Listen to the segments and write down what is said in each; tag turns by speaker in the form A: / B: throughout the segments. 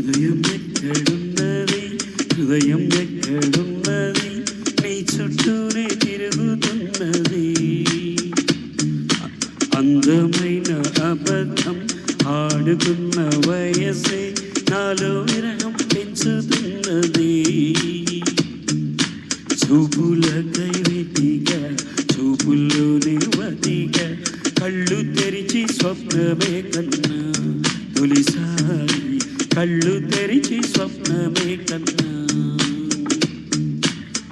A: హృదయం ఎక్కడున్నది హృదయం ఎక్కడున్నది నీ చుట్టూనే తిరుగుతున్నది అందమైన అబద్ధం ఆడుకున్న వయసే నాలో విరహం పెంచుతున్నది చూపులకై వెతిగా చూపుల్లోనే వతిగా కళ్ళు తెరిచి స్వప్నమే కన్నా తొలిసారి కళ్ళు తెరిచి స్వప్నమే కన్నా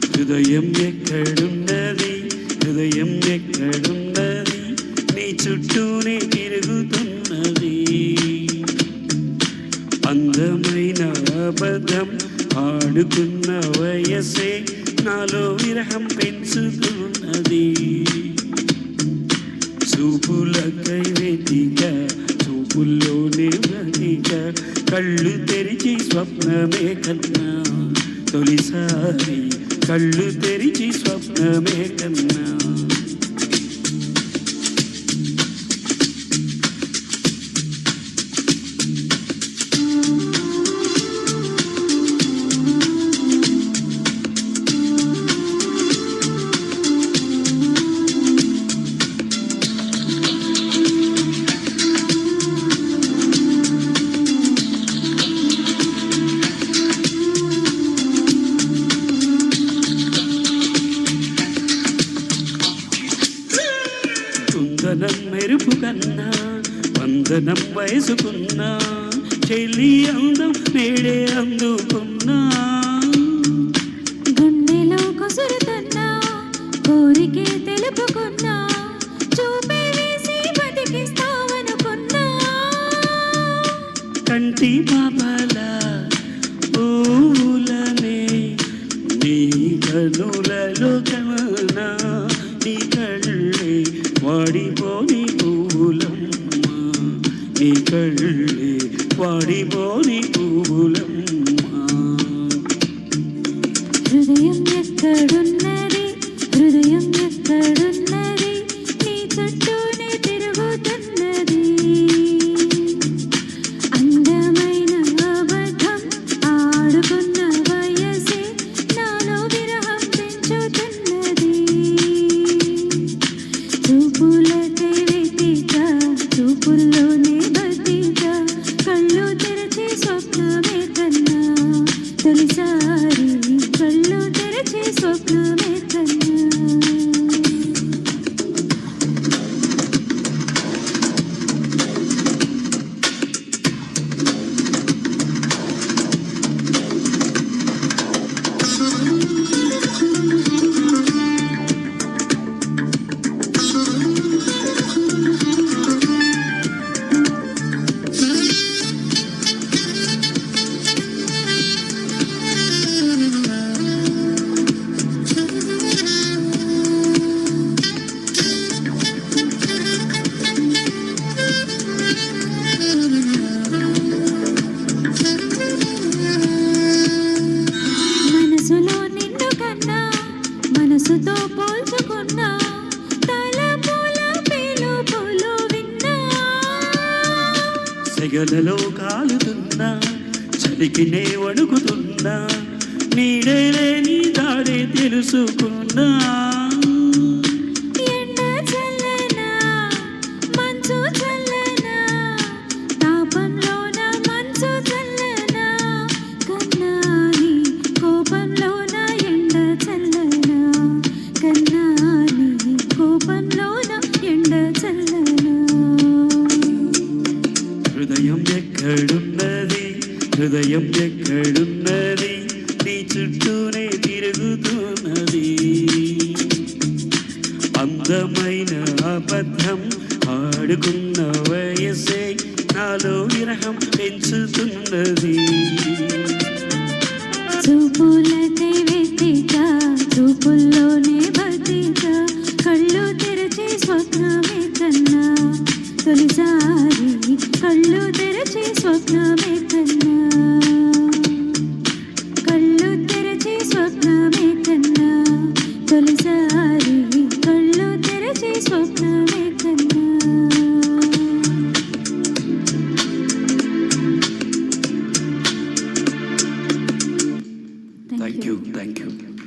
A: హృదయం ఎక్కడున్నది హృదయం ఎక్కడున్నది నీ చుట్టూనే తిరుగుతున్నది అందమైన అబద్ధం ఆడుకున్న వయసే నాలో విరహం పెంచుతున్నది చూపులకై వెతిగా చూపుల్లోనే వతిగా కళ్ళు తెరిచి స్వప్నమే కన్నా తొలిసారి కళ్ళు తెరిచి స్వప్నమే కన్నా కుందనం మెరుపు కన్నా వందనం వయసుకున్నా చెల్లి అందం నేడే అందుకున్నా
B: గుండెలో కొసురుతున్నా కోరికే తెలుపుకున్నా చూపే వేసి బతికిస్తావనుకున్నా
A: కంటి పాపలా పూలనే నీ కనులలో కన్నా నీ కళ్ళే వాడిపోని పూలమ్మ నీ కళ్ళే వాడిపోని పూలమ్మ
B: హృదయం ఎక్కడున్నది హృదయం ఎక్కడున్నది నీ చుట్టూనే తిరుగుతున్నది అందమైన అబద్ధం ఆడుకున్న వయసే నాలో విరహం పెంచుతున్నది చూపులకై వెతిగా చూపుల్లోనే బతిగా కళ్ళు తెరచి స్వప్నమే కన్నా తొలిసారి కళ్ళు తెరచి స్వప్నమే కన్నా మనసులో నిన్ను కన్నా మనసుతో పోల్చుకున్నా తలపుల పిలుపులు విన్నా
A: సెగలలో కాలుతున్నా చలికినే వణుకుతున్నా నీడలే నీ దాడే తెలుసుకున్నా
B: ఎండ చల్లనా మంచు చల్లనా తాపంలోన మంచు చల్లనా కన్నాని కోపంలోన ఎండ చల్లనా కన్నాని కోపంలోన ఎండ చల్లనా
A: హృదయం ఎక్కడున్నది హృదయం ఎక్కడున్నది నీ చుట్టూనే తిరుగుతున్నది అందమైన అబద్ధం ఆడుకున్న వయసే నాలో విరహం పెంచుతున్నది
B: చూపులకై వెతిగా చూపుల్లోనే బతిగా కళ్ళు తెరచి స్వప్నమే కన్నా తొలిసారి కళ్ళు తెరచి స్వప్నమే కన్నా కళ్ళు తెరచి స్వప్నమే కన్నా తొలిసారి కళ్ళు తెరచి స్వప్నమే కన్నా
A: యూ.